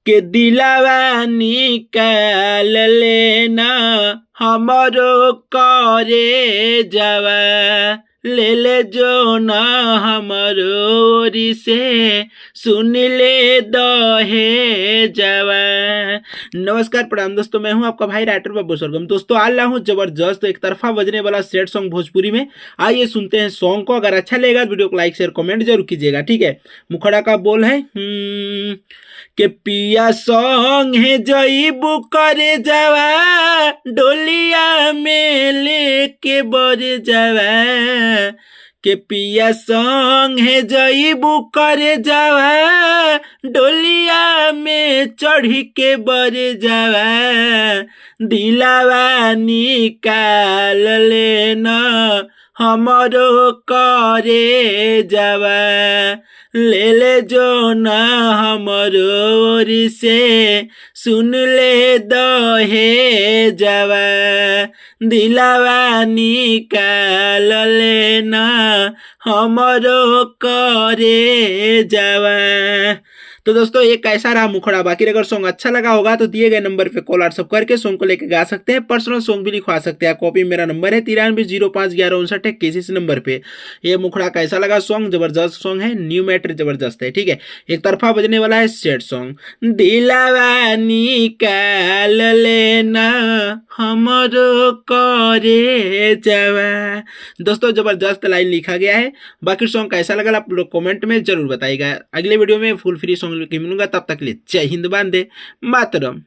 के दिलावा निकाल लेना हमरो करे जावा, ले ले जो ना हमरो ओरी से सुन ले दहे जावा। नमस्कार प्रणाम दोस्तों, मैं हूं आपका भाई राइटर बाबू सरगम। दोस्तों आ रहा हूं जबरदस्त एक तरफा बजने वाला सेट सॉन्ग भोजपुरी में। आइए सुनते हैं सॉन्ग को। अगर अच्छा लगेगा वीडियो को लाइक शेयर कमेंट जरूर कीजिएगा, ठीक है। मुखड़ा का बोल है के पिया सॉन्ग है जईबू करे जावा, डोलिया में लेके बर जावा। के पिया सॉन्ग है जईबू करे जावा, डोलिया में चढ़ के बर जावा। दिलावा निकाल लेना हमरो करे जावा, ले ले जो ना हमरो ओरी से सुन ले दहे जावा। दिलावा निकाल लेना हमरो करे जावा। तो दोस्तों ये कैसा रहा मुखड़ा। बाकी अगर सॉन्ग अच्छा लगा होगा तो दिए गए नंबर पे कॉल व्हाट्सअप करके सॉन्ग को लेकर गा सकते हैं। पर्सनल सॉन्ग भी लिखवा सकते हैं। कॉपी मेरा नंबर है 93051159 इस नंबर पे। ये मुखड़ा कैसा लगा सॉन्ग, जबरदस्त सॉन्ग है, न्यू मैटर जबरदस्त है, ठीक है। एक तरफा बजने वाला है सेट सॉन्ग। दिलावा निकाल लेना हमरो करे जावा। दोस्तों जबरदस्त लाइन लिखा गया है। बाकी सॉन्ग कैसा लगा आप लोग कमेंट में जरूर बताइएगा। अगले वीडियो में फुल फ्री सॉन्ग मिलूंगा, तब तक के लिए जय हिंद, वंदे मातरम।